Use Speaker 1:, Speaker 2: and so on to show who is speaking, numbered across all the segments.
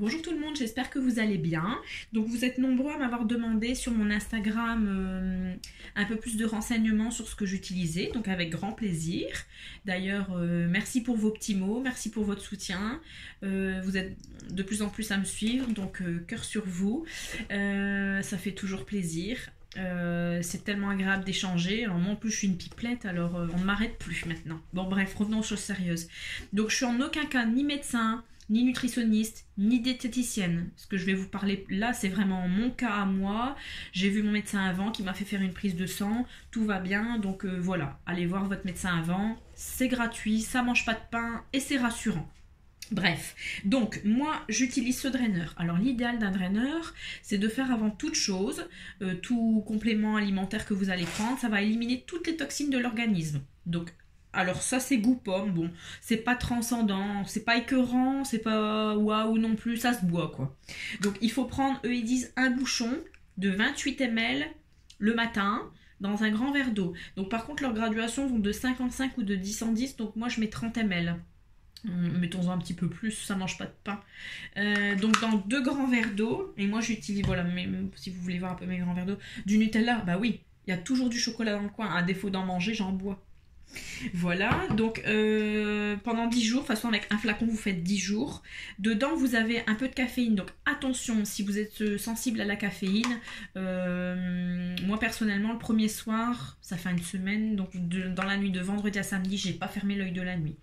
Speaker 1: Bonjour tout le monde, j'espère que vous allez bien. Donc vous êtes nombreux à m'avoir demandé sur mon Instagram un peu plus de renseignements sur ce que j'utilisais, donc avec grand plaisir. D'ailleurs, merci pour vos petits mots, merci pour votre soutien. Vous êtes de plus en plus à me suivre, donc cœur sur vous. Ça fait toujours plaisir. C'est tellement agréable d'échanger. Alors moi en plus je suis une pipelette, alors on ne m'arrête plus maintenant. Bon bref, revenons aux choses sérieuses. Donc je suis en aucun cas ni médecin, ni nutritionniste, ni diététicienne. Ce que je vais vous parler là, c'est vraiment mon cas à moi. J'ai vu mon médecin avant qui m'a fait faire une prise de sang. Tout va bien, donc voilà. Allez voir votre médecin avant. C'est gratuit, ça mange pas de pain et c'est rassurant. Bref, donc moi j'utilise ce draineur. Alors l'idéal d'un draineur, c'est de faire avant toute chose, tout complément alimentaire que vous allez prendre, ça va éliminer toutes les toxines de l'organisme. Donc, alors ça c'est goût pomme, bon, c'est pas transcendant, c'est pas écœurant, c'est pas waouh non plus, ça se boit quoi. Donc il faut prendre, eux ils disent un bouchon de 28 ml le matin, dans un grand verre d'eau. Donc par contre leurs graduations vont de 55 ou de 10 en 10, donc moi je mets 30 ml. Mettons-en un petit peu plus, ça mange pas de pain. Donc dans 2 grands verres d'eau, et moi j'utilise, voilà, si vous voulez voir un peu mes grands verres d'eau, du Nutella, bah oui, il y a toujours du chocolat dans le coin, à défaut d'en manger, j'en bois. Voilà, donc pendant 10 jours, de toute façon avec un flacon vous faites 10 jours. Dedans vous avez un peu de caféine, donc attention si vous êtes sensible à la caféine. Moi personnellement le premier soir, ça fait une semaine, donc dans la nuit de vendredi à samedi, j'ai pas fermé l'œil de la nuit.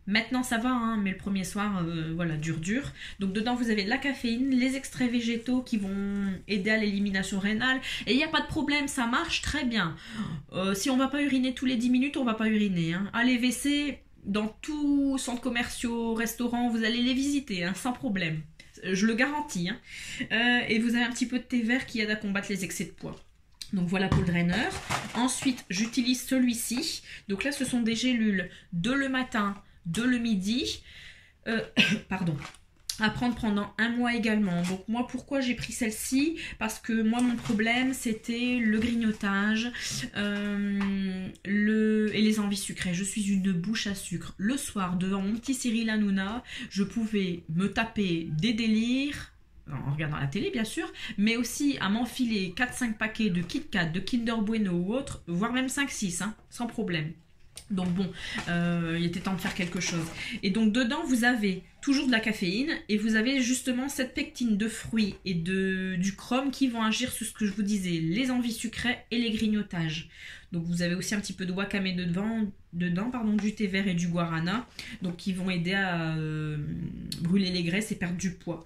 Speaker 1: Maintenant ça va, hein, mais le premier soir, voilà, dur. Donc dedans vous avez de la caféine, les extraits végétaux qui vont aider à l'élimination rénale. Et il n'y a pas de problème, ça marche très bien. Si on va pas uriner tous les 10 minutes, on va pas uriner. Hein. Allez, WC, dans tous centres commerciaux, restaurants, vous allez les visiter, hein, sans problème. Je le garantis. Hein. Et vous avez un petit peu de thé vert qui aide à combattre les excès de poids. Donc voilà pour le draineur. Ensuite, j'utilise celui-ci. Donc là, ce sont des gélules de le matin, de le midi, pardon, à prendre pendant 1 mois également. Donc moi pourquoi j'ai pris celle-ci? Parce que moi mon problème c'était le grignotage et les envies sucrées. Je suis une bouche à sucre. Le soir devant mon petit Cyril Hanouna, je pouvais me taper des délires en regardant la télé bien sûr, mais aussi à m'enfiler 4-5 paquets de Kit Kat, de Kinder Bueno ou autre, voire même 5-6, hein, sans problème. Donc bon, il était temps de faire quelque chose. Et donc dedans, vous avez toujours de la caféine et vous avez justement cette pectine de fruits et du chrome qui vont agir sur ce que je vous disais, les envies sucrées et les grignotages. Donc vous avez aussi un petit peu de wakame dedans, du thé vert et du guarana, donc qui vont aider à brûler les graisses et perdre du poids.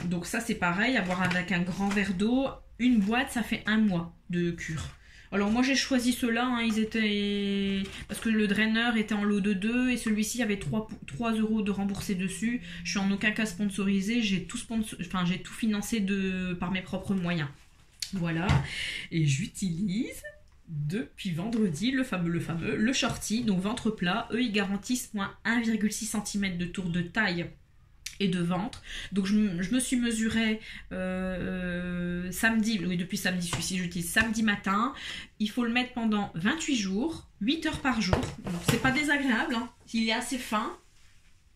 Speaker 1: Donc ça c'est pareil, à boire avec un grand verre d'eau. Une boîte, ça fait 1 mois de cure. Alors moi j'ai choisi ceux-là, hein, ils étaient... parce que le draineur était en lot de 2 et celui-ci avait 3 € de remboursé dessus. Je suis en aucun cas sponsorisée, j'ai tout financé par mes propres moyens. Voilà, et j'utilise depuis vendredi le shorty, donc ventre plat. Eux ils garantissent moins 1,6 cm de tour de taille et de ventre. Donc je me suis mesurée samedi, oui depuis samedi celui-ci j'utilise samedi matin. Il faut le mettre pendant 28 jours, 8 heures par jour. C'est pas désagréable, hein. Il est assez fin,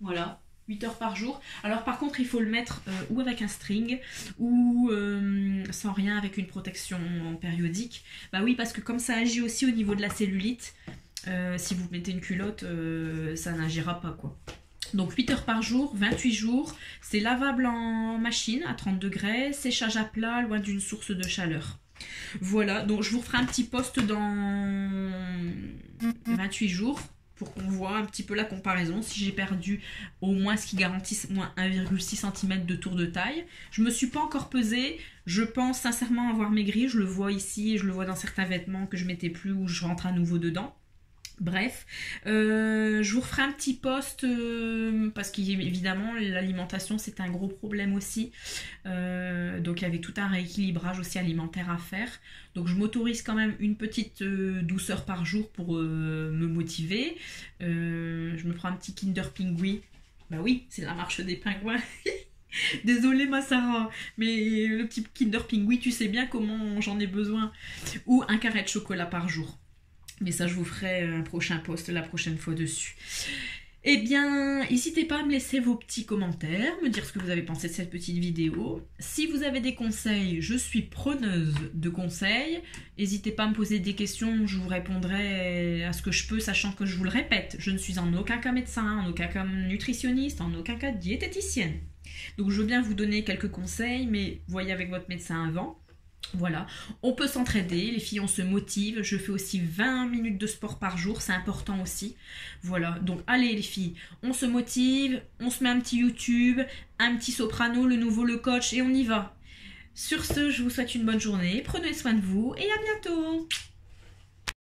Speaker 1: voilà, 8 heures par jour. Alors par contre il faut le mettre ou avec un string ou sans rien avec une protection périodique. Bah oui, parce que comme ça agit aussi au niveau de la cellulite, si vous mettez une culotte, ça n'agira pas quoi. Donc 8 heures par jour, 28 jours, c'est lavable en machine à 30 degrés, séchage à plat, loin d'une source de chaleur. Voilà, donc je vous ferai un petit post dans 28 jours pour qu'on voit un petit peu la comparaison, si j'ai perdu au moins ce qui garantisse moins 1,6 cm de tour de taille. Je me suis pas encore pesée, je pense sincèrement avoir maigri, je le vois ici, je le vois dans certains vêtements que je mettais plus ou je rentre à nouveau dedans. Bref, je vous referai un petit post parce qu'évidemment l'alimentation c'est un gros problème aussi, donc il y avait tout un rééquilibrage aussi alimentaire à faire, donc je m'autorise quand même une petite douceur par jour pour me motiver. Je me prends un petit Kinder Pingui, bah oui c'est la marche des pingouins. Désolée ma Sarah, mais le petit Kinder Pingui tu sais bien comment j'en ai besoin, ou un carré de chocolat par jour. Mais ça, je vous ferai un prochain post la prochaine fois dessus. Eh bien, n'hésitez pas à me laisser vos petits commentaires, me dire ce que vous avez pensé de cette petite vidéo. Si vous avez des conseils, je suis preneuse de conseils. N'hésitez pas à me poser des questions, je vous répondrai à ce que je peux, sachant que je vous le répète, je ne suis en aucun cas médecin, en aucun cas nutritionniste, en aucun cas diététicienne. Donc je veux bien vous donner quelques conseils, mais voyez avec votre médecin avant. Voilà, on peut s'entraider, les filles on se motive, je fais aussi 20 minutes de sport par jour, c'est important aussi. Voilà, donc allez les filles, on se motive, on se met un petit YouTube, un petit Soprano, le nouveau Le Coach et on y va. Sur ce, je vous souhaite une bonne journée, prenez soin de vous et à bientôt.